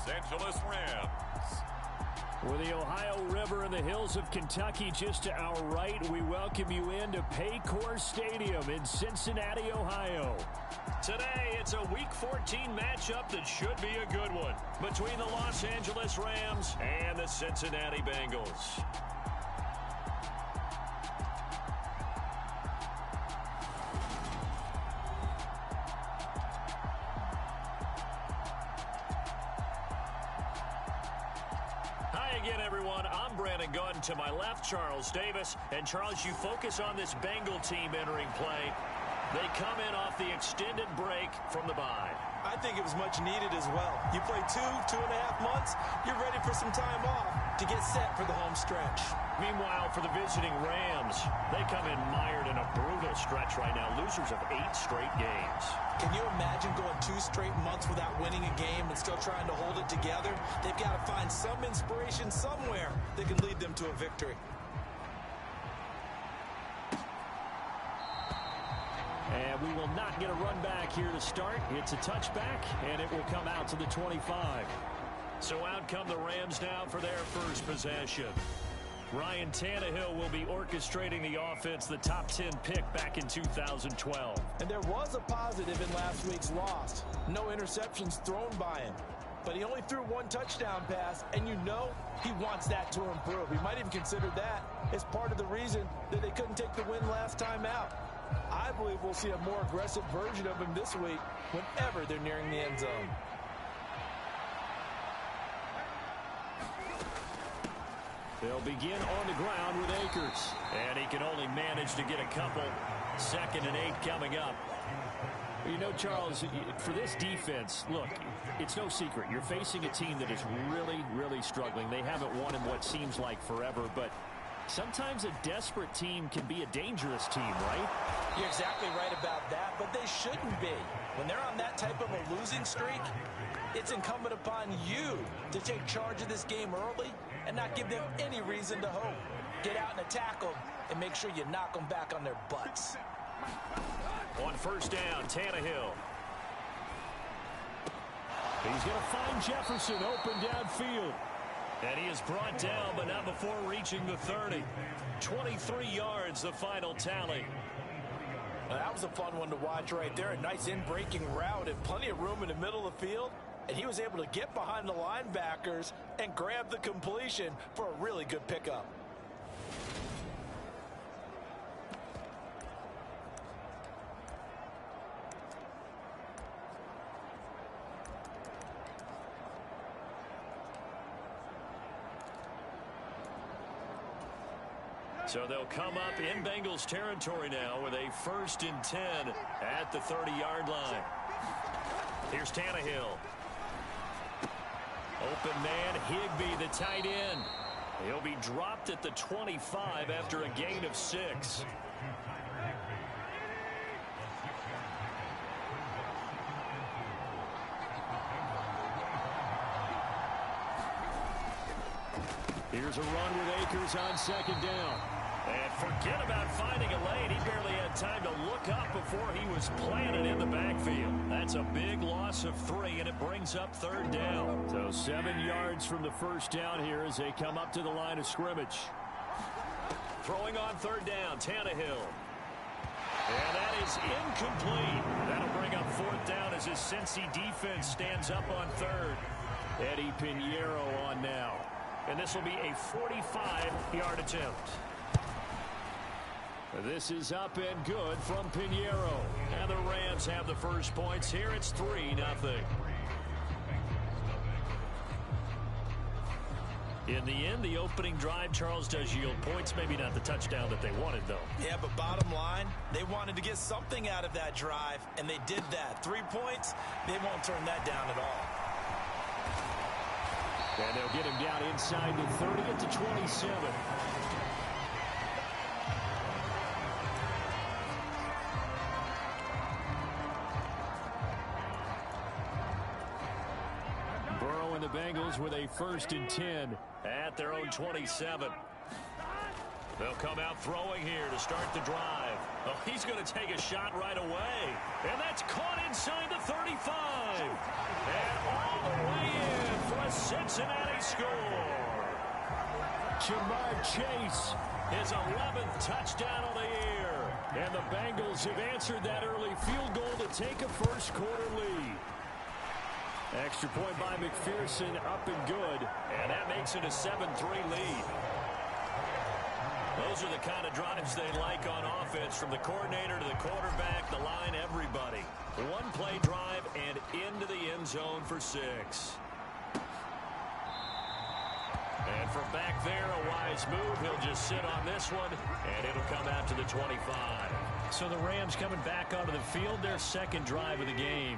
Angeles Rams. With the Ohio River and the hills of Kentucky just to our right, we welcome you into Paycor Stadium in Cincinnati, Ohio. Today, it's a Week 14 matchup that should be a good one between the Los Angeles Rams and the Cincinnati Bengals. Again, everyone, I'm Brandon Gunn. To my left, Charles Davis. And, Charles, you focus on this Bengal team entering play. They come in off the extended break from the bye. I think it was much needed as well. You play 2.5 months, you're ready for some time off to get set for the home stretch. Meanwhile, for the visiting Rams, they come in mired in a brutal stretch right now, losers of 8 straight games. Can you imagine going 2 straight months without winning a game and still trying to hold it together? They've got to find some inspiration somewhere that can lead them to a victory. And we will not get a run back here to start. It's a touchback, and it will come out to the 25. So out come the Rams now for their first possession. Ryan Tannehill will be orchestrating the offense, the top 10 pick back in 2012. And there was a positive in last week's loss. No interceptions thrown by him. But he only threw 1 touchdown pass, and you know he wants that to improve. He might even consider that as part of the reason that they couldn't take the win last time out. I believe we'll see a more aggressive version of him this week whenever they're nearing the end zone. They'll begin on the ground with Akers. And he can only manage to get a couple. 2nd and 8 coming up. You know, Charles, for this defense, look, it's no secret. You're facing a team that is really, really struggling. They haven't won in what seems like forever, but sometimes a desperate team can be a dangerous team, right? You're exactly right about that, but they shouldn't be. When they're on that type of a losing streak, it's incumbent upon you to take charge of this game early and not give them any reason to hope. Get out and attack them and make sure you knock them back on their butts. On first down, Tannehill. He's going to find Jefferson open downfield. And he is brought down, but not before reaching the 30. 23 yards, the final tally. Well, that was a fun one to watch right there. A nice in-breaking route and plenty of room in the middle of the field. And he was able to get behind the linebackers and grab the completion for a really good pickup. So they'll come up in Bengals territory now with a 1st and 10 at the 30-yard line. Here's Tannehill. Open man, Higbee, the tight end. He'll be dropped at the 25 after a gain of 6. Here's a run with Akers on 2nd down. And forget about finding a lane. He barely had time to look up before he was planted in the backfield. That's a big loss of 3, and it brings up 3rd down. So 7 yards from the first down here as they come up to the line of scrimmage. Throwing on 3rd down, Tannehill. And that is incomplete. That'll bring up 4th down as his Cincy defense stands up on 3rd. Eddie Pinheiro on now. And this will be a 45-yard attempt. This is up and good from Pinheiro. And the Rams have the first points here. It's 3-0. In the end, the opening drive, Charles, does yield points. Maybe not the touchdown that they wanted, though. Yeah, but bottom line, they wanted to get something out of that drive, and they did that. 3 points, they won't turn that down at all. And they'll get him down inside the 30 at the 27. Burrow and the Bengals with a 1st and 10 at their own 27. They'll come out throwing here to start the drive. Oh, he's going to take a shot right away. And that's caught inside the 35. And all the way in for a Cincinnati score. Jamar Chase, his 11th touchdown of the year. And the Bengals have answered that early field goal to take a first quarter lead. Extra point by McPherson, up and good. And that makes it a 7-3 lead. Those are the kind of drives they like on offense, from the coordinator to the quarterback, the line, everybody. One play drive and into the end zone for 6. And from back there, a wise move. He'll just sit on this one, and it'll come out to the 25. So the Rams coming back onto the field, their second drive of the game.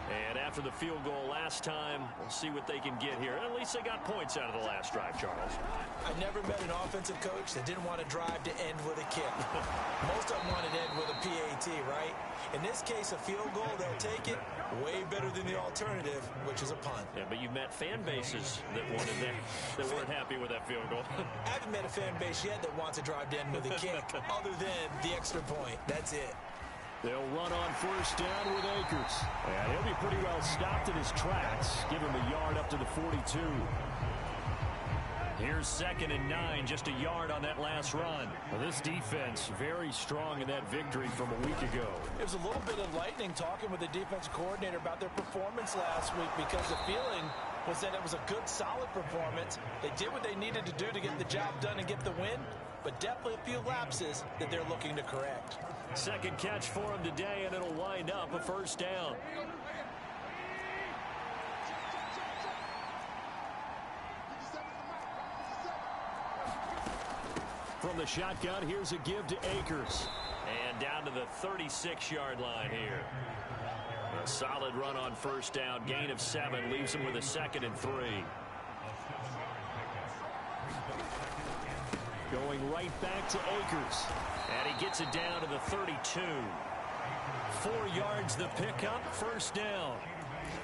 And after the field goal last time, we'll see what they can get here. At least they got points out of the last drive, Charles. I never met an offensive coach that didn't want to drive to end with a kick. Most of them wanted to end with a PAT, right? In this case, a field goal, they'll take it. Way better than the alternative, which is a punt. Yeah, but you've met fan bases that wanted that weren't happy with that field goal. I haven't met a fan base yet that wants to drive to end with a kick, other than the extra point. That's it. They'll run on first down with Akers. And he'll be pretty well stopped in his tracks. Give him a yard up to the 42. Here's 2nd and 9, just a yard on that last run. Well, this defense very strong in that victory from a week ago. It was a little bit enlightening talking with the defense coordinator about their performance last week, because the feeling was that it was a good, solid performance. They did what they needed to do to get the job done and get the win, but definitely a few lapses that they're looking to correct. Second catch for him today, and it'll wind up a first down. From the shotgun, here's a give to Akers. And down to the 36-yard line here. A solid run on first down. Gain of 7 leaves him with a 2nd and 3. Going right back to Akers. And he gets it down to the 32. 4 yards the pickup, first down.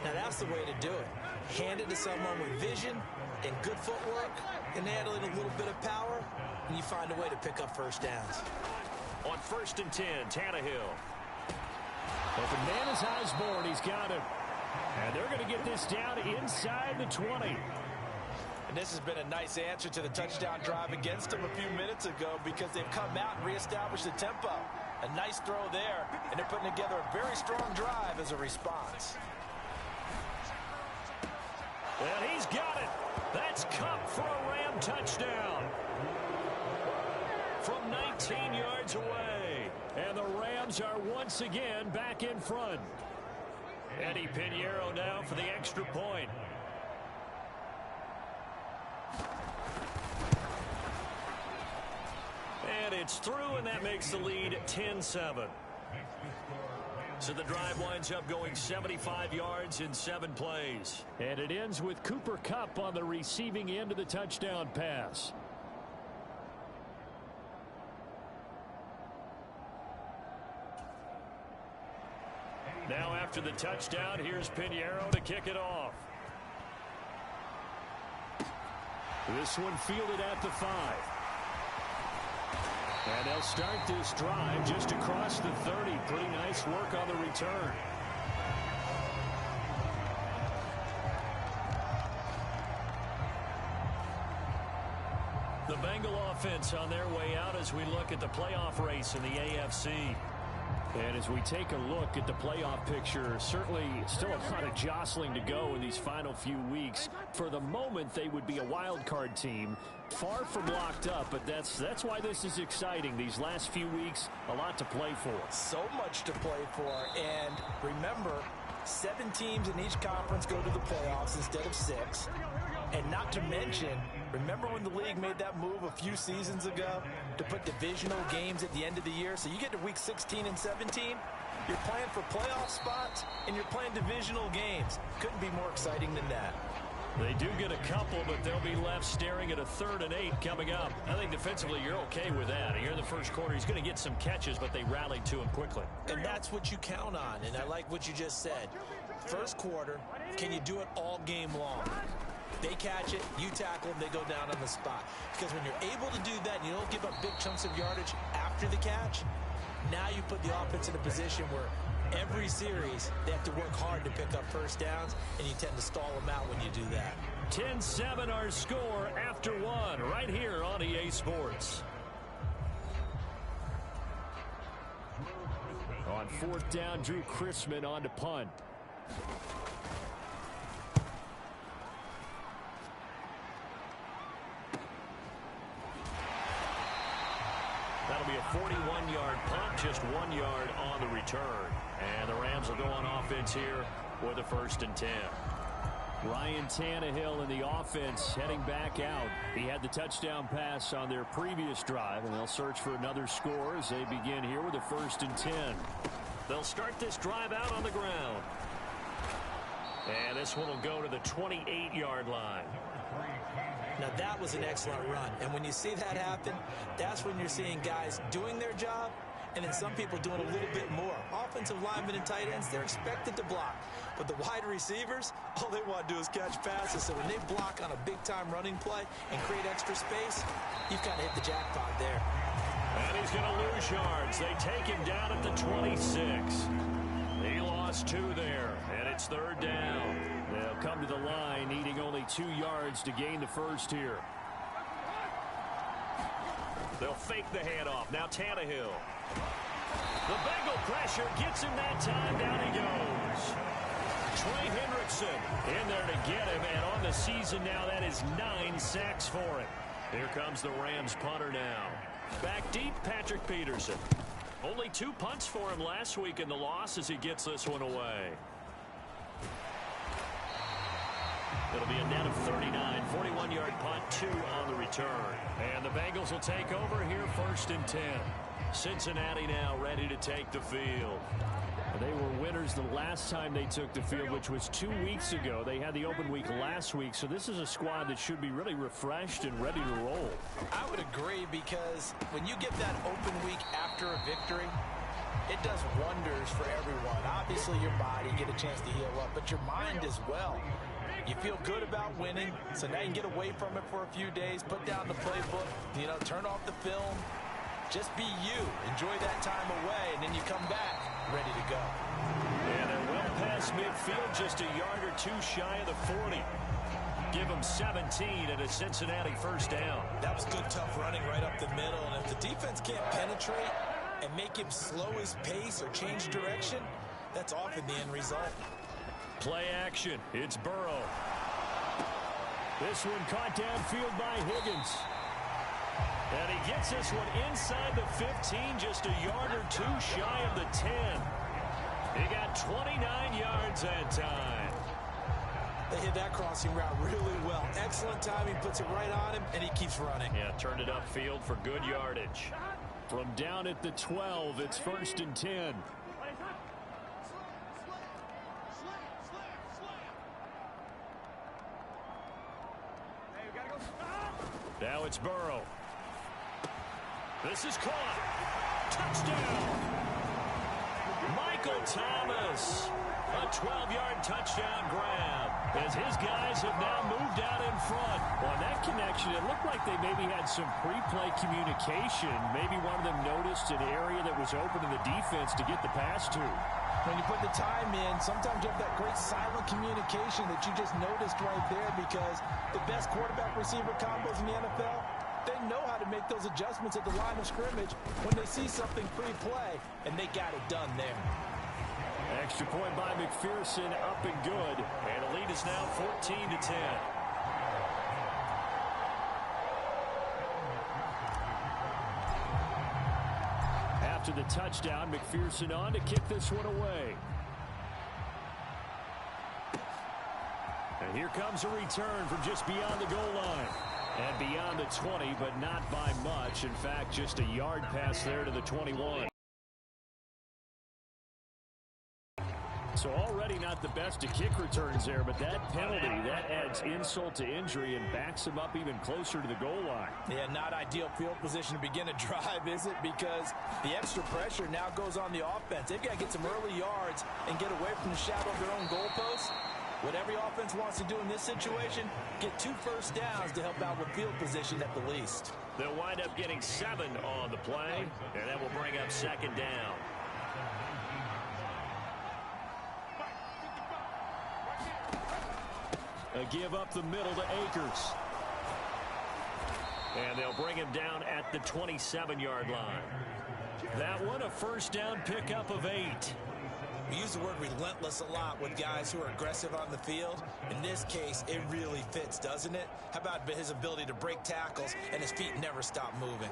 Now that's the way to do it. Hand it to someone with vision and good footwork, and add a little bit of power, and you find a way to pick up first downs. On 1st and 10, Tannehill. Open man is Osborne. He's got it. And they're going to get this down inside the 20. And this has been a nice answer to the touchdown drive against them a few minutes ago, because they've come out and reestablished the tempo. A nice throw there, and they're putting together a very strong drive as a response. And he's got it. That's Cup for a Ram touchdown. From 19 yards away. And the Rams are once again back in front. Eddie Pinheiro now for the extra point. And it's through, and that makes the lead 10-7. So the drive winds up going 75 yards in 7 plays. And it ends with Cooper Kupp on the receiving end of the touchdown pass. Now after the touchdown, here's Pinheiro to kick it off. This one fielded at the 5. And they'll start this drive just across the 30. Pretty nice work on the return. The Bengal offense on their way out as we look at the playoff race in the AFC. And as we take a look at the playoff picture, certainly still a lot of jostling to go in these final few weeks. For the moment, they would be a wild card team, far from locked up, but that's why this is exciting. These last few weeks, a lot to play for. So much to play for, and remember, 7 teams in each conference go to the playoffs instead of 6. And not to mention, remember when the league made that move a few seasons ago to put divisional games at the end of the year? So you get to week 16 and 17, you're playing for playoff spots, and you're playing divisional games. Couldn't be more exciting than that. They do get a couple, but they'll be left staring at a 3rd and 8 coming up. I think defensively you're okay with that. Here in the first quarter, he's going to get some catches, but they rallied to him quickly. And that's what you count on, and I like what you just said. First quarter, can you do it all game long? They catch it, you tackle them, they go down on the spot. Because when you're able to do that and you don't give up big chunks of yardage after the catch, now you put the offense in a position where Every series, they have to work hard to pick up first downs, and you tend to stall them out when you do that. 10-7 our score after one right here on EA Sports. On fourth down, Drew Chrisman on to punt. That'll be a 41-yard punt, just 1 yard on the return. And the Rams will go on offense here with a 1st and 10. Ryan Tannehill in the offense heading back out. He had the touchdown pass on their previous drive, and they'll search for another score as they begin here with a 1st and 10. They'll start this drive out on the ground. And this one will go to the 28-yard line. Now, that was an excellent run. And when you see that happen, that's when you're seeing guys doing their job and then some people doing a little bit more. Offensive linemen and tight ends, they're expected to block. But the wide receivers, all they want to do is catch passes. So when they block on a big-time running play and create extra space, you've kind of hit the jackpot there. And he's going to lose yards. They take him down at the 26. He lost 2 there, and it's 3rd down. They'll come to the line, needing only 2 yards to gain the first here. They'll fake the handoff. Now Tannehill. The Bengal pressure gets him that time. Down he goes. Trey Hendrickson in there to get him, and on the season now, that is 9 sacks for him. Here comes the Rams punter now. Back deep, Patrick Peterson. Only 2 punts for him last week in the loss as he gets this one away. It'll be a net of 39, 41-yard punt, 2 on the return. And the Bengals will take over here 1st and 10. Cincinnati now ready to take the field. They were winners the last time they took the field, which was 2 weeks ago. They had the open week last week, so this is a squad that should be really refreshed and ready to roll. I would agree, because when you get that open week after a victory, it does wonders for everyone. Obviously, your body, get a chance to heal up, but your mind as well. You feel good about winning, so now you can get away from it for a few days, put down the playbook, turn off the film. Just be you. Enjoy that time away, and then you come back ready to go. And they're well past midfield, just a yard or 2 shy of the 40. Give them 17 and a Cincinnati 1st down. That was good, tough running right up the middle, and if the defense can't penetrate and make him slow his pace or change direction, that's often the end result. Play action. It's Burrow. This one caught downfield by Higgins. And he gets this one inside the 15, just a yard or 2 shy of the 10. He got 29 yards that time. They hit that crossing route really well. Excellent timing, puts it right on him, and he keeps running. Yeah, turned it upfield for good yardage. From down at the 12, it's 1st and 10. Now it's Burrow. This is caught. Touchdown. Michael Thomas. A 12-yard touchdown grab as his guys have now moved out in front. On that connection, it looked like they maybe had some pre-play communication. Maybe one of them noticed an area that was open to the defense to get the pass to. When you put the time in, sometimes you have that great silent communication that you just noticed right there, because the best quarterback-receiver combos in the NFL, they know how to make those adjustments at the line of scrimmage when they see something pre-play, and they got it done there. Extra point by McPherson, up and good. And the lead is now 14-10. After the touchdown, McPherson on to kick this one away. And here comes a return from just beyond the goal line. And beyond the 20, but not by much. In fact, just a yard pass there to the 21. So already not the best to kick returns there, but that penalty, that adds insult to injury and backs him up even closer to the goal line. Yeah, not ideal field position to begin a drive, is it? Because the extra pressure now goes on the offense. They've got to get some early yards and get away from the shadow of their own goalposts. What every offense wants to do in this situation, get 2 first downs to help out with field position at the least. They'll wind up getting 7 on the play, and that will bring up 2nd down. A give up the middle to Akers. And they'll bring him down at the 27-yard line. That one, a first down pickup of 8. We use the word relentless a lot with guys who are aggressive on the field. In this case, it really fits, doesn't it? How about his ability to break tackles and his feet never stop moving?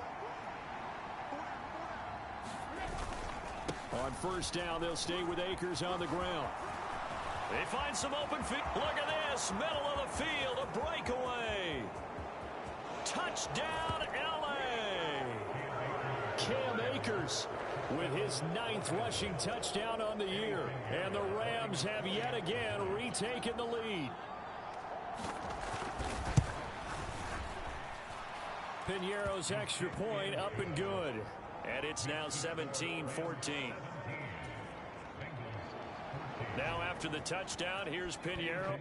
On first down, they'll stay with Akers on the ground. They find some open feet. Look at this, middle of the field, a breakaway. Touchdown, L.A. Cam Akers with his 9th rushing touchdown on the year. And the Rams have yet again retaken the lead. Piñeiro's extra point up and good. And it's now 17-14. Now after the touchdown, here's Piñeiro.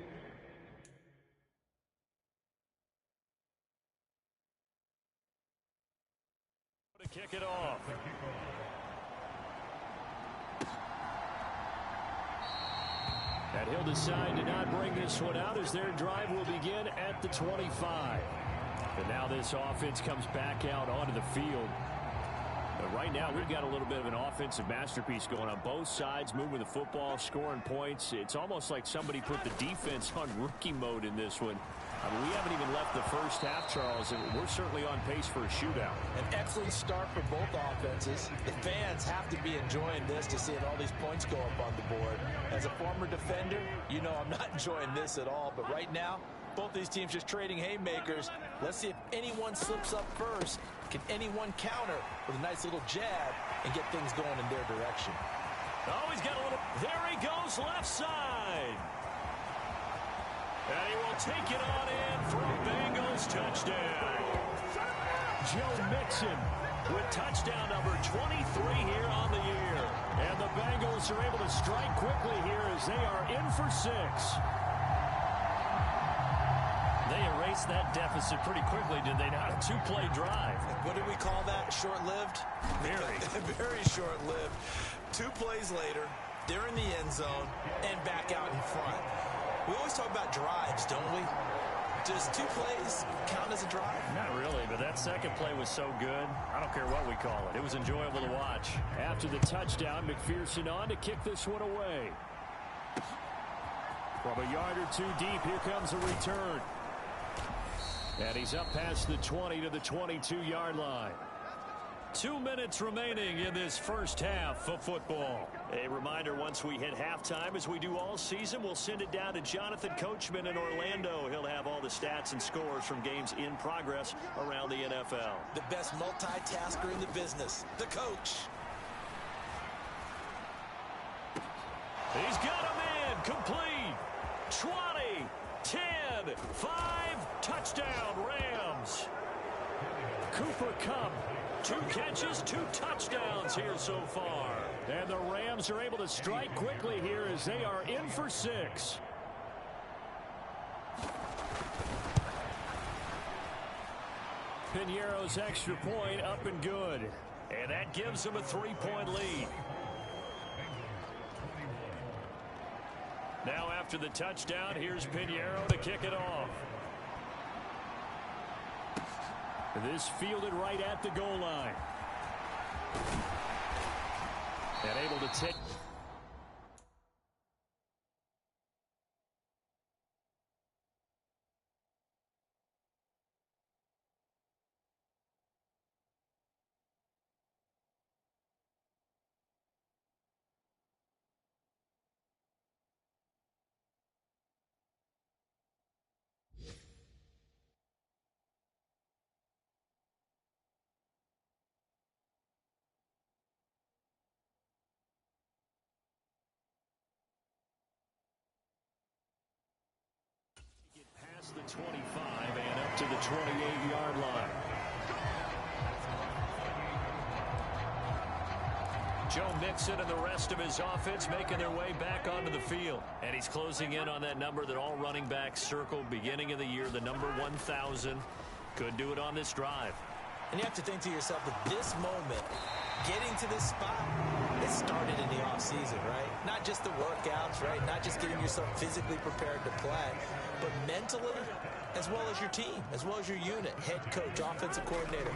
To kick it off. And he'll decide to not bring this one out as their drive will begin at the 25. And now this offense comes back out onto the field. But right now, we've got a little bit of an offensive masterpiece going on both sides, moving the football, scoring points. It's almost like somebody put the defense on rookie mode in this one. I mean, we haven't even left the first half, Charles, and we're certainly on pace for a shootout. An excellent start for both offenses. The fans have to be enjoying this to see all these points go up on the board. As a former defender, you know I'm not enjoying this at all. But right now, both these teams just trading haymakers. Let's see if anyone slips up first. Can anyone counter with a nice little jab and get things going in their direction? Oh, he's got a little... There he goes, left side. And he will take it on in for a Bengals touchdown. Joe Mixon with touchdown number 23 here on the year. And the Bengals are able to strike quickly here as they are in for 6. They erased that deficit pretty quickly, did they not? A 2-play drive. What do we call that? Short-lived? Very. Very short-lived. 2 plays later, they're in the end zone and back out in front. We always talk about drives, don't we? Does 2 plays count as a drive? Not really, but that second play was so good. I don't care what we call it. It was enjoyable to watch. After the touchdown, McPherson on to kick this one away. From a yard or 2 deep, here comes a return. And he's up past the 20 to the 22-yard line. 2 minutes remaining in this first half of football. A reminder, once we hit halftime, as we do all season, we'll send it down to Jonathan Coachman in Orlando. He'll have all the stats and scores from games in progress around the NFL. The best multitasker in the business, the coach. He's got him in, complete. 20, 10, 5, touchdown, Rams. Cooper Kupp. 2 catches, 2 touchdowns here so far. And the Rams are able to strike quickly here as they are in for 6. Piñeiro's extra point up and good. And that gives them a 3-point lead. Now after the touchdown, here's Piñeiro to kick it off. This fielded right at the goal line. And able to take... the 25 and up to the 28-yard line. Joe Mixon and the rest of his offense making their way back onto the field. And he's closing in on that number that all running backs circled beginning of the year, the number 1,000. Could do it on this drive. And you have to think to yourself, at this moment, getting to this spot, It started in the offseason, right? Not just the workouts, right? Not just getting yourself physically prepared to play, but mentally, as well as your team, as well as your unit, head coach, offensive coordinator.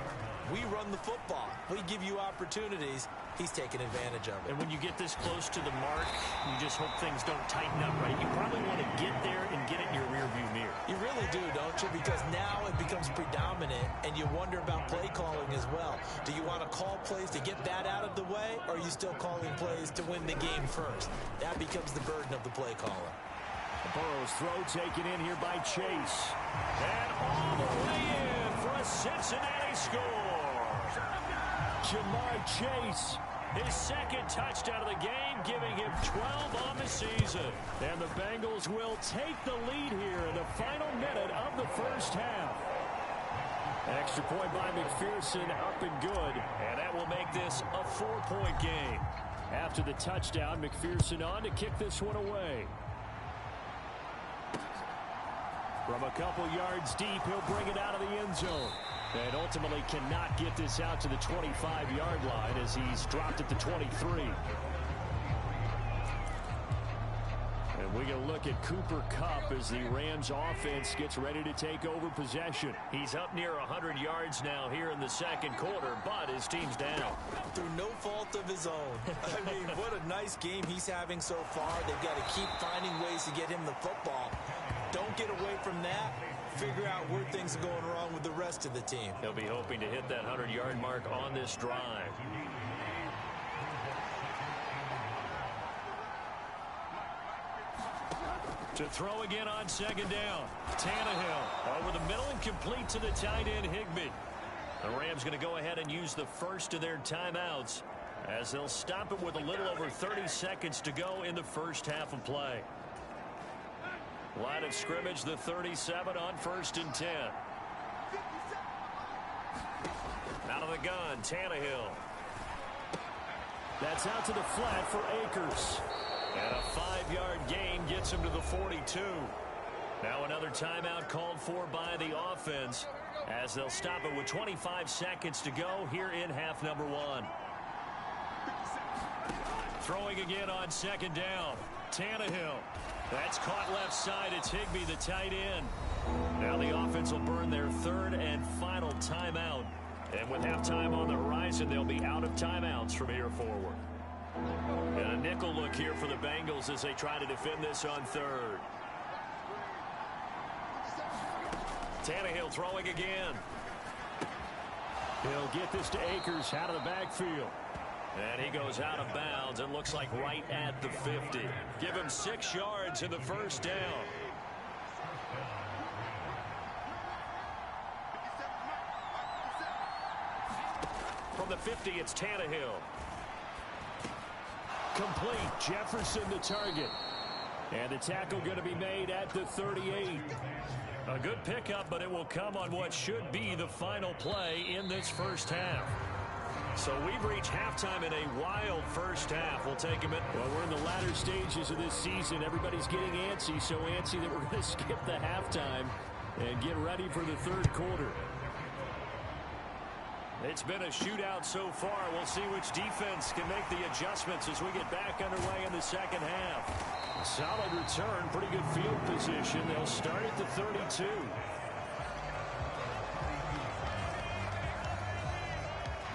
We run the football. We give you opportunities. He's taking advantage of it. And when you get this close to the mark, you just hope things don't tighten up, right? You probably want to get there and get it in your rearview mirror. You really do, don't you? Because now it becomes predominant, and you wonder about play calling as well. Do you want to call plays to get that out of the way, or are you still calling plays to win the game first? That becomes the burden of the play caller. Burrow's throw taken in here by Chase. And all the way in for a Cincinnati score. Jamar Chase. His second touchdown of the game, giving him 12 on the season. And the Bengals will take the lead here in the final minute of the first half. Extra point by McPherson, up and good. And that will make this a 4-point game. After the touchdown, McPherson on to kick this one away. From a couple yards deep, he'll bring it out of the end zone. And ultimately cannot get this out to the 25-yard line as he's dropped at the 23. And we can look at Cooper Kupp as the Rams offense gets ready to take over possession. He's up near 100 yards now here in the second quarter, but his team's down. Through no fault of his own. I mean, what a nice game he's having so far. They've got to keep finding ways to get him the football. Don't get away from that. Figure out where things are going wrong with the rest of the team. He'll be hoping to hit that 100-yard mark on this drive. To throw again on second down. Tannehill over the middle and complete to the tight end Higbee. The Rams going to go ahead and use the first of their timeouts as they'll stop it with a little over 30 seconds to go in the first half of play. Line of scrimmage, the 37 on 1st and 10. Out of the gun, Tannehill. That's out to the flat for Akers. And a 5-yard gain gets him to the 42. Now another timeout called for by the offense as they'll stop it with 25 seconds to go here in half number 1. Throwing again on second down. Tannehill. That's caught left side. It's Higbee, the tight end. Now the offense will burn their third and final timeout. And with halftime on the horizon, they'll be out of timeouts from here forward. And a nickel look here for the Bengals as they try to defend this on third. Tannehill throwing again. He'll get this to Akers out of the backfield. And he goes out of bounds and looks like right at the 50. Give him 6 yards in the first down. From the 50, it's Tannehill. Complete. Jefferson the target. And the tackle going to be made at the 38. A good pickup, but it will come on what should be the final play in this first half. So we've reached halftime in a wild first half. We'll take a minute. Well, we're in the latter stages of this season. Everybody's getting antsy, so antsy that we're going to skip the halftime and get ready for the third quarter. It's been a shootout so far. We'll see which defense can make the adjustments as we get back underway in the second half. Solid return, pretty good field position. They'll start at the 32.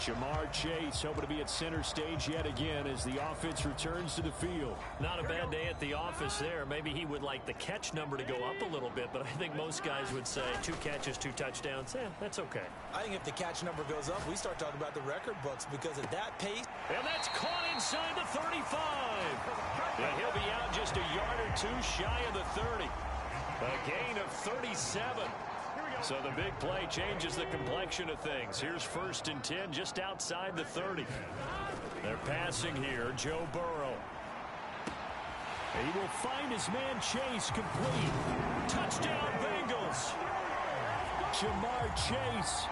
Jamar Chase hoping to be at center stage yet again as the offense returns to the field. Not a bad day at the office there. Maybe he would like the catch number to go up a little bit, but I think most guys would say 2 catches, 2 touchdowns. That's okay. I think if the catch number goes up, we start talking about the record books because at that pace. And that's caught inside the 35. And he'll be out just a yard or 2 shy of the 30. A gain of 37. So the big play changes the complexion of things. Here's 1st and 10 just outside the 30. They're passing here. Joe Burrow. He will find his man Chase complete. Touchdown Bengals. Jamar Chase,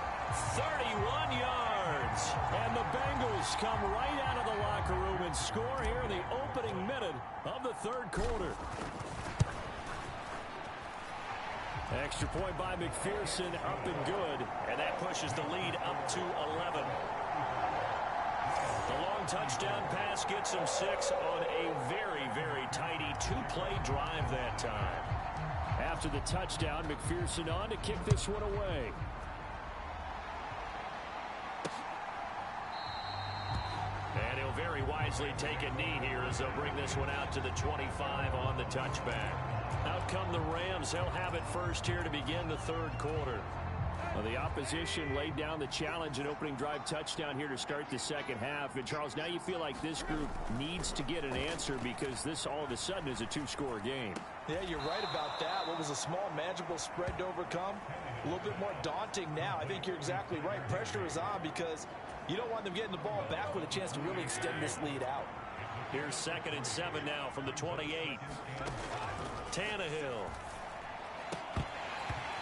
31 yards. And the Bengals come right out of the locker room and score here in the opening minute of the third quarter. Extra point by McPherson, up and good. And that pushes the lead up to 11. The long touchdown pass gets him 6 on a very, very tidy two-play drive that time. After the touchdown, McPherson on to kick this one away. And he'll very wisely take a knee here as they'll bring this one out to the 25 on the touchback. Out come the Rams. They'll have it first here to begin the third quarter. Well, the opposition laid down the challenge and opening drive touchdown here to start the second half. And, Charles, now you feel like this group needs to get an answer because this all of a sudden is a two-score game. Yeah, you're right about that. What was a small, manageable spread to overcome? A little bit more daunting now. I think you're exactly right. Pressure is on because you don't want them getting the ball back with a chance to really extend this lead out. Here's 2nd and 7 now from the 28. Tannehill.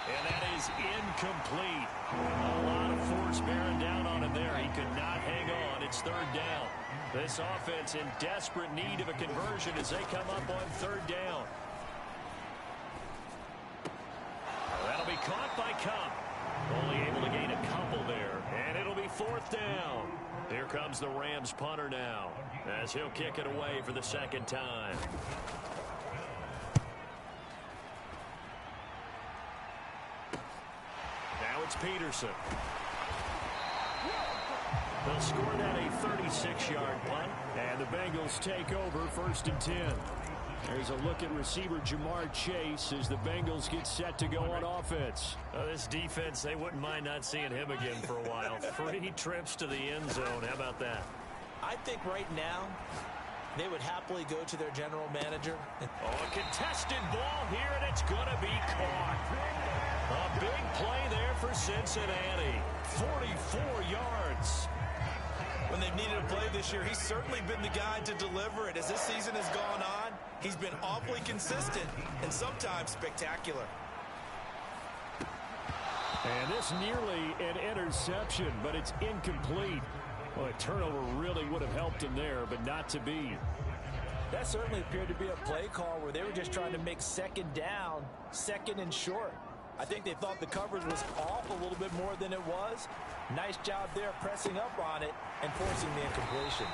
And that is incomplete. A lot of force bearing down on him there. He could not hang on. It's 3rd down. This offense in desperate need of a conversion as they come up on 3rd down. That'll be caught by Cup. Only able to gain a couple there. And it'll be 4th down. Here comes the Rams punter now as he'll kick it away for the 2nd time. Now it's Peterson. They'll score that a 36-yard punt. And the Bengals take over 1st and 10. There's a look at receiver Jamar Chase as the Bengals get set to go on offense. This defense, they wouldn't mind not seeing him again for a while. 3 trips to the end zone. How about that? I think right now they would happily go to their general manager. A contested ball here, and it's going to be caught. A big play there for Cincinnati. 44 yards. When they've needed a play this year, he's certainly been the guy to deliver it. As this season has gone on, he's been awfully consistent and sometimes spectacular. And this nearly an interception, but it's incomplete. Well, a turnover really would have helped him there, but not to be. That certainly appeared to be a play call where they were just trying to make 2nd down, 2nd and short. I think they thought the coverage was off a little bit more than it was. Nice job there pressing up on it and forcing the incompletion.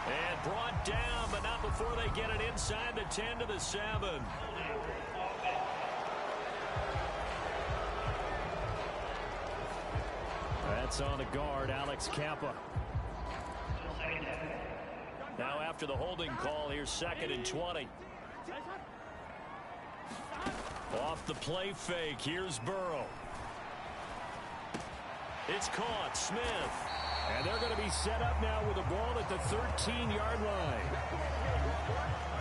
And brought down, but not before they get it inside the 10 to the 7. That's on the guard, Alex Kappa. Now after the holding call, here's 2nd and 20. Off the play fake, here's Burrow. It's caught, Smith. And they're going to be set up now with a ball at the 13-yard line.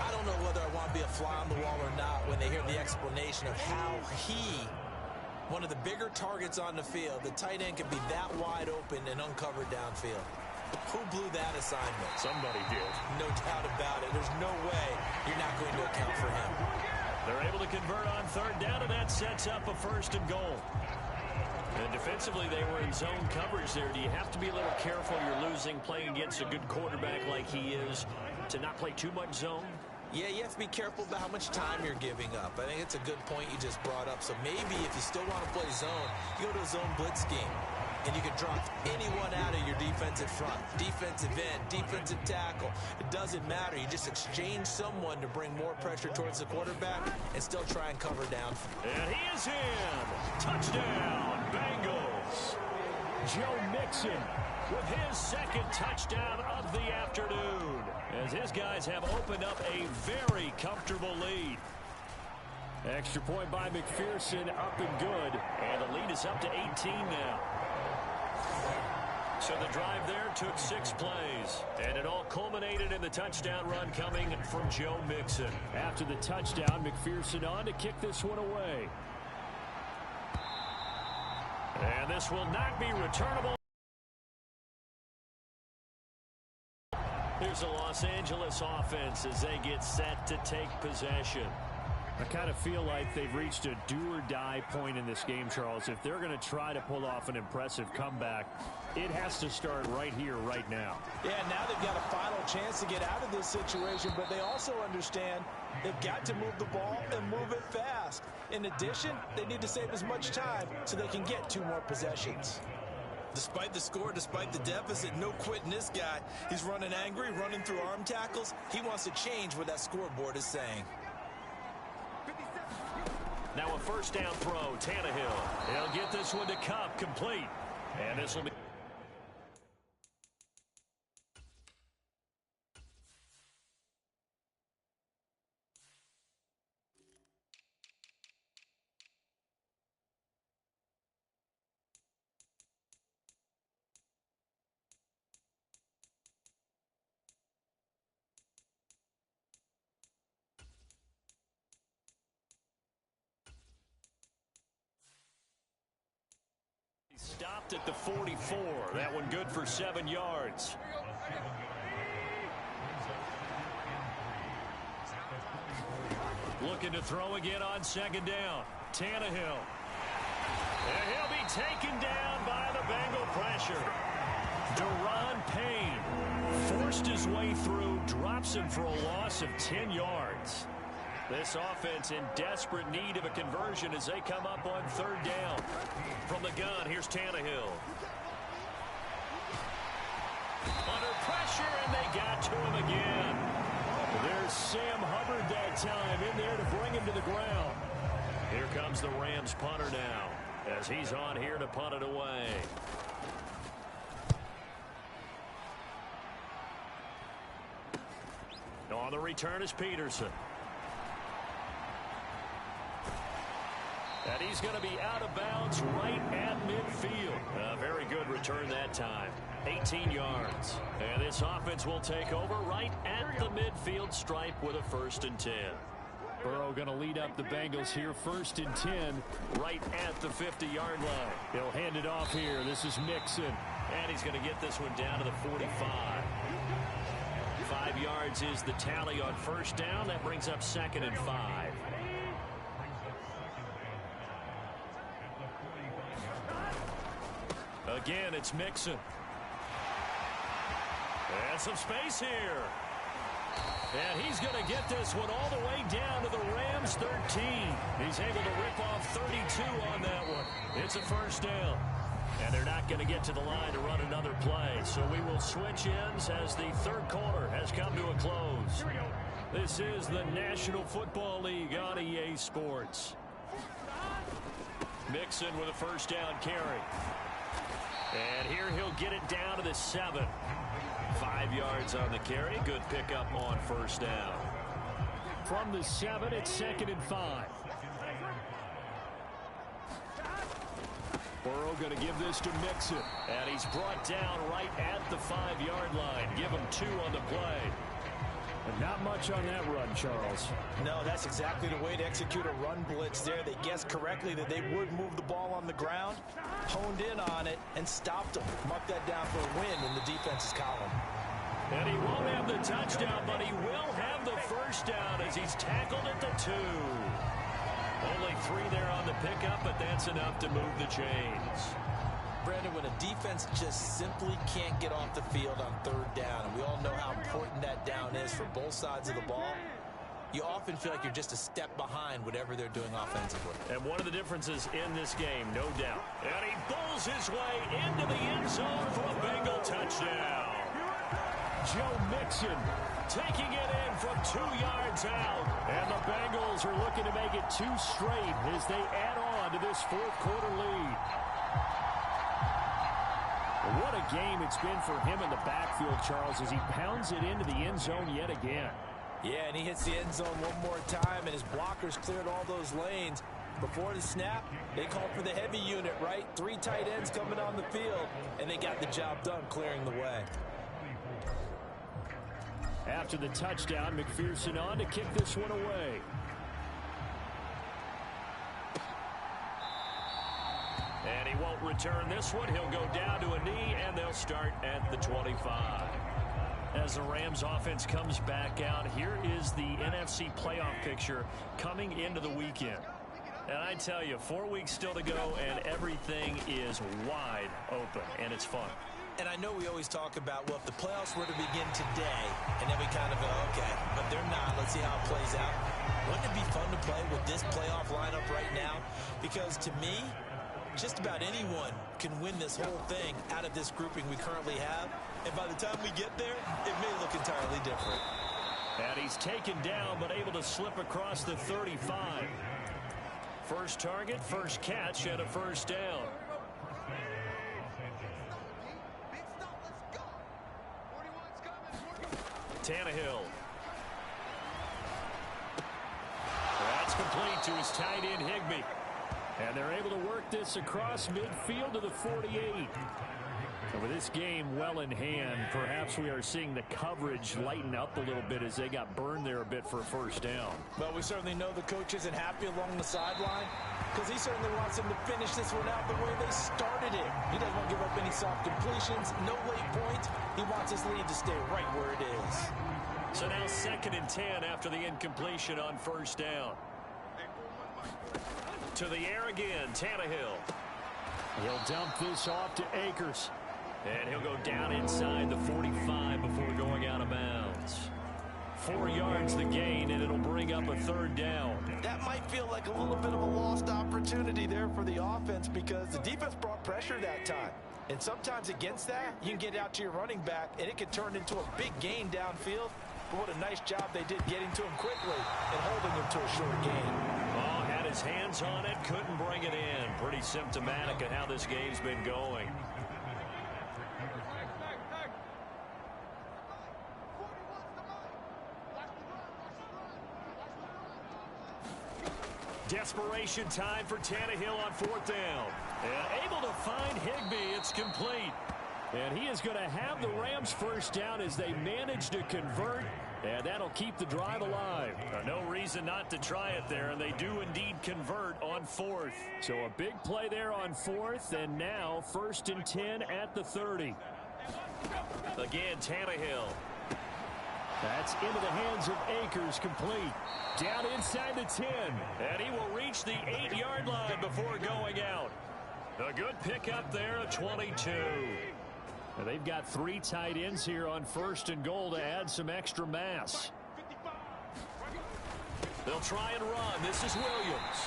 I don't know whether I want to be a fly on the wall or not when they hear the explanation of how he, one of the bigger targets on the field, the tight end can be that wide open and uncovered downfield. Who blew that assignment? Somebody did. No doubt about it. There's no way you're not going to account for him. They're able to convert on 3rd down, and that sets up a 1st and goal. And defensively, they were in zone coverage there. Do you have to be a little careful? You're losing, playing against a good quarterback like he is, to not play too much zone? Yeah, you have to be careful about how much time you're giving up. I think it's a good point you just brought up. So maybe if you still want to play zone, you go to a zone blitz scheme. And you can drop anyone out of your defensive front. Defensive end, defensive tackle. It doesn't matter. You just exchange someone to bring more pressure towards the quarterback and still try and cover down. And he is in. Touchdown, Bengals. Joe Mixon with his 2nd touchdown of the afternoon, as his guys have opened up a very comfortable lead. Extra point by McPherson, up and good. And the lead is up to 18 now. So the drive there took 6 plays, and it all culminated in the touchdown run coming from Joe Mixon. After the touchdown, McPherson on to kick this one away. And this will not be returnable. Here's the Los Angeles offense as they get set to take possession. I kind of feel like they've reached a do-or-die point in this game, Charles. If they're going to try to pull off an impressive comeback, it has to start right here, right now. Yeah, now they've got a final chance to get out of this situation, but they also understand they've got to move the ball and move it fast. In addition, they need to save as much time so they can get 2 more possessions. Despite the score, despite the deficit, no quitting this guy. He's running angry, running through arm tackles. He wants to change what that scoreboard is saying. Now a first down throw, Tannehill. He'll get this one to Cup, complete. And this will be... Stopped at the 44. That one good for 7 yards. Looking to throw again on second down. Tannehill. And he'll be taken down by the Bengal pressure. Deron Payne forced his way through, drops him for a loss of 10 yards. This offense in desperate need of a conversion as they come up on third down. From the gun, here's Tannehill. Under pressure, and they got to him again. There's Sam Hubbard that time in there to bring him to the ground. Here comes the Rams punter now as he's on here to punt it away. On the return is Peterson. And he's going to be out of bounds right at midfield. A very good return that time. 18 yards. And this offense will take over right at the midfield stripe with a 1st and 10. Burrow going to lead up the Bengals here. 1st and 10 right at the 50-yard line. He'll hand it off here. This is Mixon. And he's going to get this one down to the 45. 5 yards is the tally on 1st down. That brings up 2nd and 5. Again, it's Mixon. And some space here. And he's going to get this one all the way down to the Rams 13. He's able to rip off 32 on that one. It's a 1st down. And they're not going to get to the line to run another play. So we will switch ends as the 3rd quarter has come to a close. This is the National Football League on EA Sports. Mixon with a 1st down carry. And here he'll get it down to the 7. 5 yards on the carry. Good pickup on 1st down. From the 7, it's 2nd and 5. Burrow going to give this to Mixon. And he's brought down right at the 5-yard line. Give him 2 on the play. And not much on that run, Charles. No, that's exactly the way to execute a run blitz there. They guessed correctly that they would move the ball on the ground, honed in on it, and stopped them. Mark that down for a win in the defense's column. And he won't have the touchdown, but he will have the 1st down as he's tackled at the 2. Only 3 there on the pickup, but that's enough to move the chains. Brandon, when a defense just simply can't get off the field on 3rd down, and we all know how important that down is for both sides of the ball, you often feel like you're just a step behind whatever they're doing offensively. And one of the differences in this game, no doubt. And he bulls his way into the end zone for a Bengal touchdown. Joe Mixon taking it in from 2 yards out. And the Bengals are looking to make it 2 straight as they add on to this 4th quarter lead. What a game it's been for him in the backfield, Charles, as he pounds it into the end zone yet again. Yeah, and he hits the end zone one more time, and his blockers cleared all those lanes. Before the snap, they called for the heavy unit, right? 3 tight ends coming on the field, and they got the job done clearing the way. After the touchdown, McPherson on to kick this one away. And he won't return this one. He'll go down to a knee, and they'll start at the 25. As the Rams offense comes back out, here is the NFC playoff picture coming into the weekend. And I tell you, 4 weeks still to go, and everything is wide open, and it's fun. And I know we always talk about, well, if the playoffs were to begin today, and then we kind of go, okay, but they're not. Let's see how it plays out. Wouldn't it be fun to play with this playoff lineup right now? Because to me, just about anyone can win this whole thing out of this grouping we currently have. And by the time we get there, it may look entirely different. And he's taken down, but able to slip across the 35. First target, first catch, and a first down. Tannehill. That's complete to his tight end, Higbee. And they're able to work this across midfield to the 48. And with this game well in hand, perhaps we are seeing the coverage lighten up a little bit as they got burned there a bit for a first down. Well, we certainly know the coach isn't happy along the sideline because he certainly wants them to finish this one out the way they started it. He doesn't want to give up any soft completions, no late points. He wants his lead to stay right where it is. So now 2nd and 10 after the incompletion on first down. To the air again, Tannehill. He'll dump this off to Akers. And he'll go down inside the 45 before going out of bounds. 4 yards the gain, and it'll bring up a 3rd down. That might feel like a little bit of a lost opportunity there for the offense because the defense brought pressure that time. And sometimes against that, you can get out to your running back, and it can turn into a big gain downfield. But what a nice job they did getting to him quickly and holding him to a short gain. Oh, had his hands on it, couldn't bring it in. Pretty symptomatic of how this game's been going. Desperation time for Tannehill on 4th down. And able to find Higbee. It's complete. And he is going to have the Rams first down as they manage to convert. And that'll keep the drive alive. No reason not to try it there, and they do indeed convert on 4th. So a big play there on 4th, and now 1st and 10 at the 30. Again, Tannehill. That's into the hands of Akers, complete. Down inside the 10. And he will reach the 8-yard line before going out. A good pickup there at 22. Well, they've got 3 tight ends here on 1st and goal to add some extra mass. They'll try and run. This is Williams.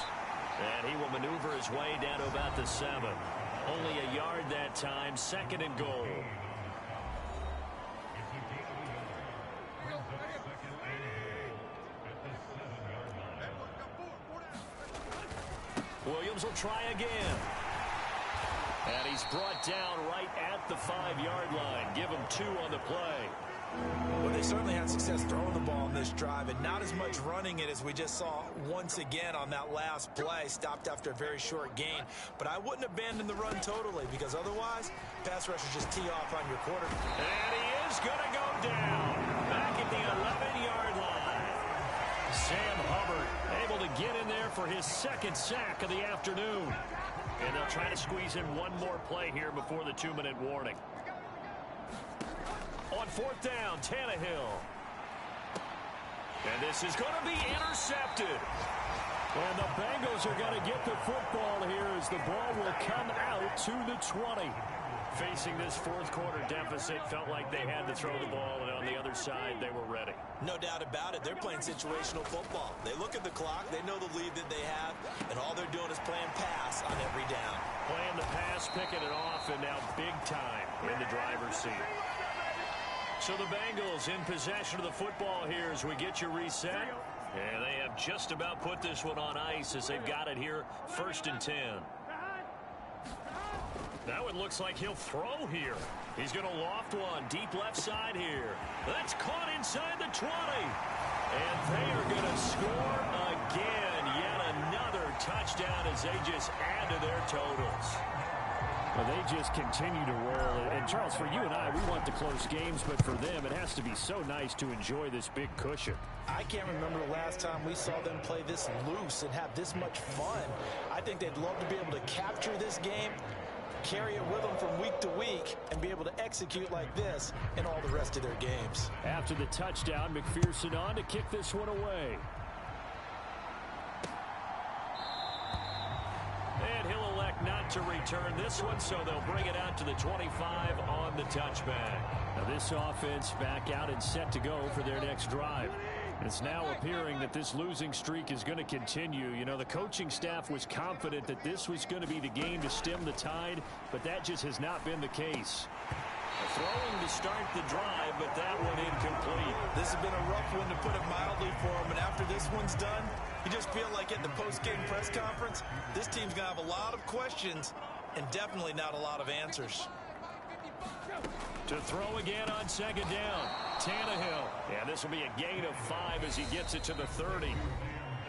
And he will maneuver his way down to about the 7. Only a yard that time, 2nd and goal. Williams will try again. And he's brought down right at the 5-yard line. Give him 2 on the play. Well, they certainly had success throwing the ball in this drive, and not as much running it as we just saw once again on that last play. Stopped after a very short gain. But I wouldn't abandon the run totally because otherwise, pass rushers just tee off on your quarterback. And he is going to go down. Back at the 11-yard line. Sam Hubbard able to get in there for his 2nd sack of the afternoon. And they'll try to squeeze in one more play here before the 2-minute warning. On 4th down, Tannehill. And this is going to be intercepted. And the Bengals are going to get the football here as the ball will come out to the 20. Facing this 4th quarter deficit, felt like they had to throw the ball, and on the other side, they were ready. No doubt about it. They're playing situational football. They look at the clock, they know the lead that they have, and all they're doing is playing pass on every down. Playing the pass, picking it off, and now big time in the driver's seat. So the Bengals in possession of the football here as we get you reset. And they have just about put this one on ice as they've got it here, 1st and 10. Now it looks like he'll throw here. He's going to loft one deep left side here. That's caught inside the 20. And they are going to score again. Yet another touchdown as they just add to their totals. Well, they just continue to roll. And, Charles, for you and I, we want the close games, but for them, it has to be so nice to enjoy this big cushion. I can't remember the last time we saw them play this loose and have this much fun. I think they'd love to be able to capture this game, carry it with them from week to week, and be able to execute like this in all the rest of their games. After the touchdown, McPherson on to kick this one away. And he'll elect not to return this one, so they'll bring it out to the 25 on the touchback. Now this offense back out and set to go for their next drive. It's now appearing that this losing streak is going to continue. You know, the coaching staff was confident that this was going to be the game to stem the tide, but that just has not been the case. Throwing to start the drive, but that one incomplete. This has been a rough one, to put it mildly, for him. And after this one's done, you just feel like at the post-game press conference, this team's going to have a lot of questions and definitely not a lot of answers. To throw again on second down. Tannehill. Yeah, this will be a gain of 5 as he gets it to the 30.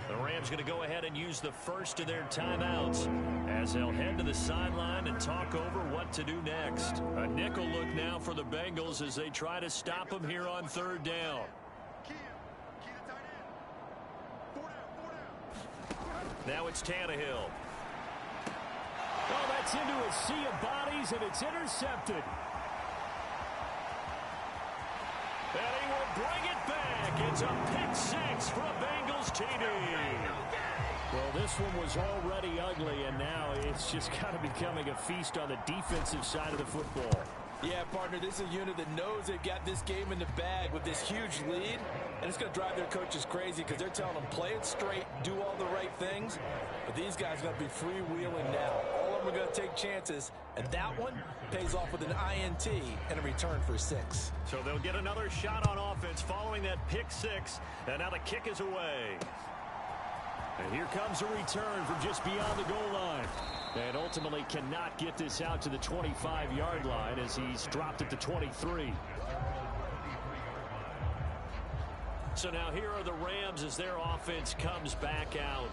The Rams going to go ahead and use the first of their timeouts as they'll head to the sideline and talk over what to do next. A nickel look now for the Bengals as they try to stop him here on third down. Now it's Tannehill. Oh, that's into a sea of bodies, and it's intercepted. And he will bring it back. It's a pick 6 for a Bengals TD. Well, this one was already ugly, and now it's just kind of becoming a feast on the defensive side of the football. Yeah, partner, this is a unit that knows they've got this game in the bag with this huge lead, and it's going to drive their coaches crazy because they're telling them play it straight, do all the right things, but these guys are going to be freewheeling now. All of them are going to take chances, and that one pays off with an INT and a return for 6. So they'll get another shot on offense following that pick 6, and now the kick is away. And here comes a return from just beyond the goal line. And ultimately cannot get this out to the 25-yard line as he's dropped it to 23. So now here are the Rams as their offense comes back out.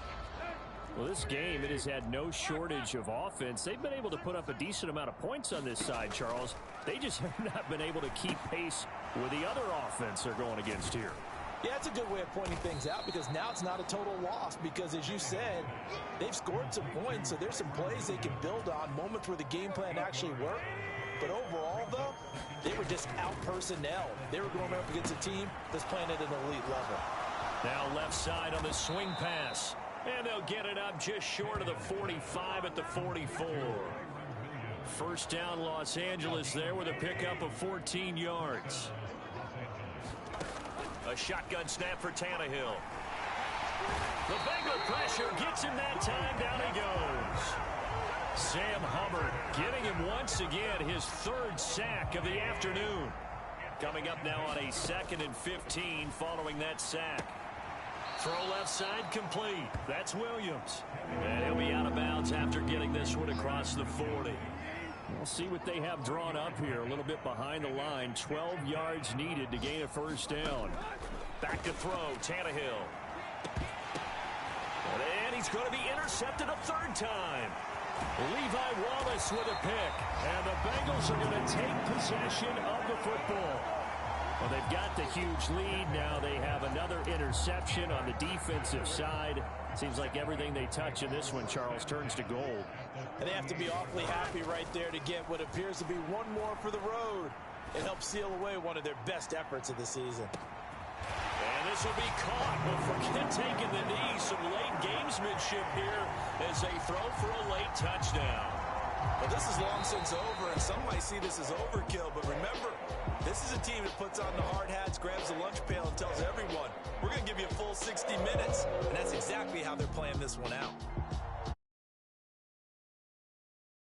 Well, this game, it has had no shortage of offense. They've been able to put up a decent amount of points on this side, Charles. They just have not been able to keep pace with the other offense they're going against here. Yeah, it's a good way of pointing things out because now it's not a total loss because, as you said, they've scored some points, so there's some plays they can build on, moments where the game plan actually worked. But overall, though, they were just out-personnel. They were going up against a team that's playing at an elite level. Now left side on the swing pass. And they'll get it up just short of the 45 at the 44. First down, Los Angeles there with a pickup of 14 yards. A shotgun snap for Tannehill. The Bengal pressure gets him that time. Down he goes. Sam Hubbard getting him once again his 3rd sack of the afternoon. Coming up now on a 2nd and 15 following that sack. Throw left side complete. That's Williams. And he'll be out of bounds after getting this one across the 40. We'll see what they have drawn up here. A little bit behind the line. 12 yards needed to gain a first down. Back to throw. Tannehill. And he's going to be intercepted a 3rd time. Levi Wallace with a pick. And the Bengals are going to take possession of the football. Well, they've got the huge lead. Now they have another interception on the defensive side. Seems like everything they touch in this one, Charles, turns to gold. And they have to be awfully happy right there to get what appears to be one more for the road. It helps seal away one of their best efforts of the season. And this will be caught, but forget taking the knee. Some late gamesmanship here as they throw for a late touchdown. Well, this is long since over, and some might see this as overkill, but remember, this is a team that puts on the hard hats, grabs the lunch pail, and tells everyone, we're going to give you a full 60 minutes, and that's exactly how they're playing this one out.